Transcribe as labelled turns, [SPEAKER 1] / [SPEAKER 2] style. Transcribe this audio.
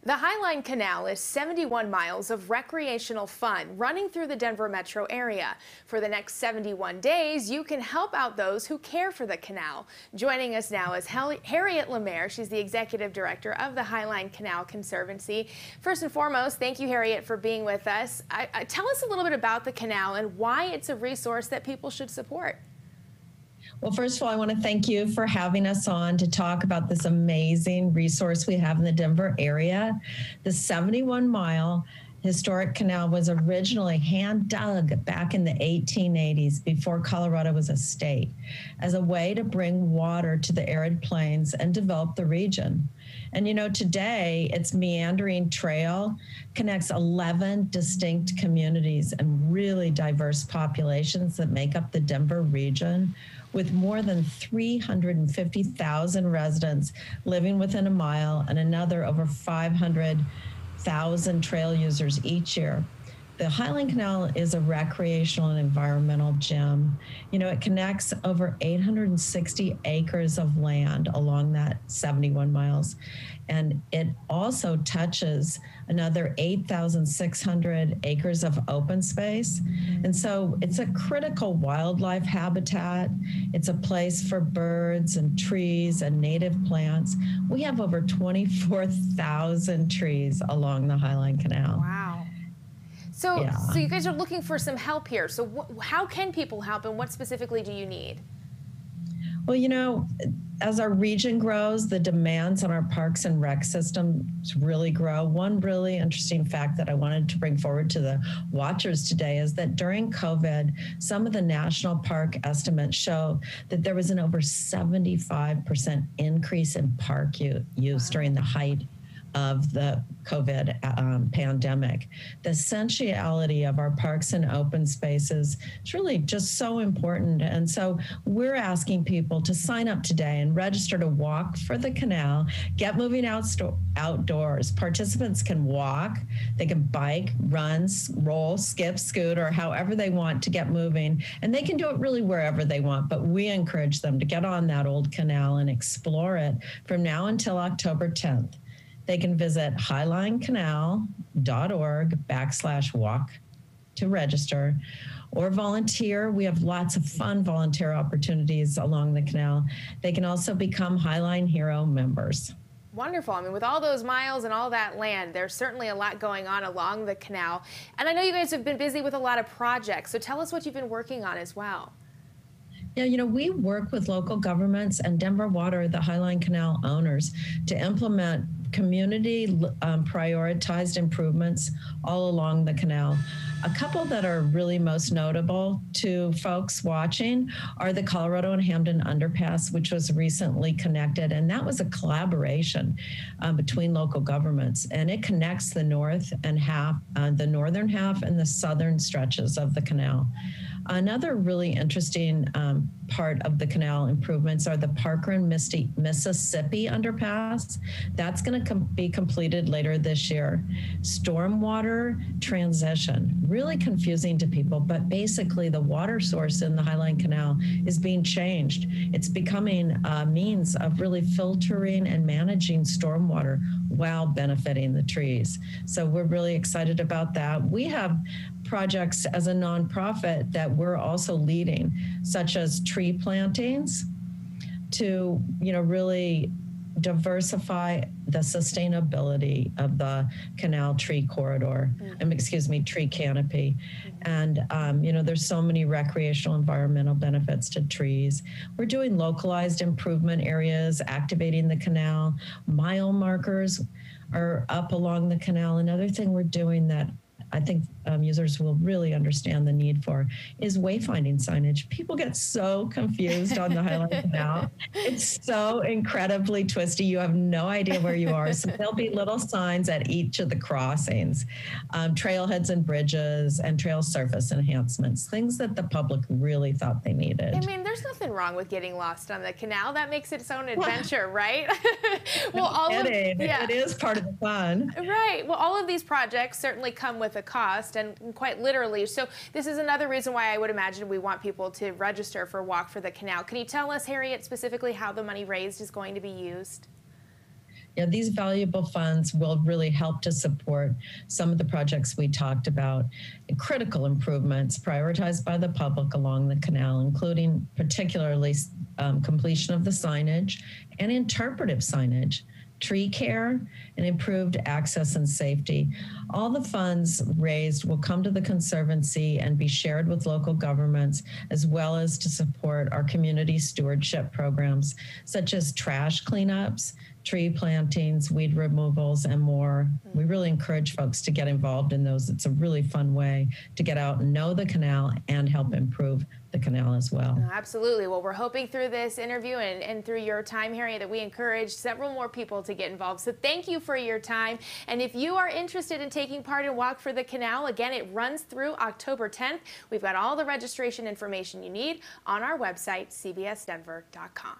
[SPEAKER 1] The Highline Canal is 71 miles of recreational fun running through the Denver metro area. For the next 71 days, you can help out those who care for the canal. Joining us now is Harriet Lemaire. She's the executive director of the Highline Canal Conservancy. First and foremost, thank you, Harriet, for being with us. Tell us a little bit about the canal and why it's a resource that people should support.
[SPEAKER 2] Well, first of all, I want to thank you for having us on to talk about this amazing resource we have in the Denver area. The 71-mile historic canal was originally hand dug back in the 1880s before Colorado was a state as a way to bring water to the arid plains and develop the region. And you know, today its meandering trail connects 11 distinct communities and really diverse populations that make up the Denver region, with more than 350,000 residents living within a mile and another over 500,000 trail users each year. The Highline Canal is a recreational and environmental gem. You know, it connects over 860 acres of land along that 71 miles. And it also touches another 8,600 acres of open space. And so it's a critical wildlife habitat. It's a place for birds and trees and native plants. We have over 24,000 trees along the Highline Canal.
[SPEAKER 1] Wow. So you guys are looking for some help here. So how can people help, and what specifically do you need?
[SPEAKER 2] Well, you know, as our region grows, the demands on our parks and rec systems really grow. One really interesting fact that I wanted to bring forward to the watchers today is that during COVID, some of the national park estimates show that there was an over 75% increase in park use during the height of the COVID pandemic. The essentiality of our parks and open spaces is really just so important. And so we're asking people to sign up today and register to walk for the canal, get moving outdoors. Participants can walk, they can bike, run, roll, skip, scoot, or however they want to get moving. And they can do it really wherever they want, but we encourage them to get on that old canal and explore it from now until October 10th. They can visit highlinecanal.org/walk to register or volunteer. We have lots of fun volunteer opportunities along the canal. They can also become Highline Hero members.
[SPEAKER 1] Wonderful. I mean, with all those miles and all that land, there's certainly a lot going on along the canal. And I know you guys have been busy with a lot of projects, so tell us what you've been working on as well.
[SPEAKER 2] Yeah, you know, we work with local governments and Denver Water, the Highline Canal owners, to implement community prioritized improvements all along the canal. A couple that are really most notable to folks watching are the Colorado and Hamden Underpass, which was recently connected, and that was a collaboration between local governments, and it connects the northern half and the southern stretches of the canal. Another really interesting part of the canal improvements are the Parker and Mississippi Underpass. That's going to be completed later this year. Stormwater transition, really confusing to people, but basically the water source in the Highline Canal is being changed. It's becoming a means of really filtering and managing stormwater while benefiting the trees. So we're really excited about that. We have projects as a nonprofit that we're also leading, such as tree plantings to, you know, really diversify the sustainability of the canal tree corridor, tree canopy. And, you know, there's so many recreational environmental benefits to trees. We're doing localized improvement areas, activating the canal. Mile markers are up along the canal. Another thing we're doing that I think users will really understand the need for is wayfinding signage. People get so confused on the Highline Canal. It's so incredibly twisty. You have no idea where you are. So there'll be little signs at each of the crossings, trailheads and bridges and trail surface enhancements, things that the public really thought they needed.
[SPEAKER 1] I mean, there's nothing wrong with getting lost on the canal. That makes it its own adventure, right?
[SPEAKER 2] It is part of the fun.
[SPEAKER 1] Right. Well, all of these projects certainly come with a cost, and quite literally. So this is another reason why I would imagine we want people to register for Walk for the Canal. Can you tell us, Harriet, specifically how the money raised is going to be used?
[SPEAKER 2] Yeah, these valuable funds will really help to support some of the projects we talked about, critical improvements prioritized by the public along the canal, including particularly completion of the signage and interpretive signage, tree care, and improved access and safety. All the funds raised will come to the Conservancy and be shared with local governments, as well as to support our community stewardship programs, such as trash cleanups, tree plantings, weed removals, and more. We really encourage folks to get involved in those. It's a really fun way to get out and know the canal and help improve the canal as well.
[SPEAKER 1] Absolutely. Well, we're hoping through this interview and through your time, Harriet, that we encourage several more people to get involved. So thank you for your time. And if you are interested in taking part in Walk for the Canal, again, it runs through October 10th. We've got all the registration information you need on our website, cbsdenver.com.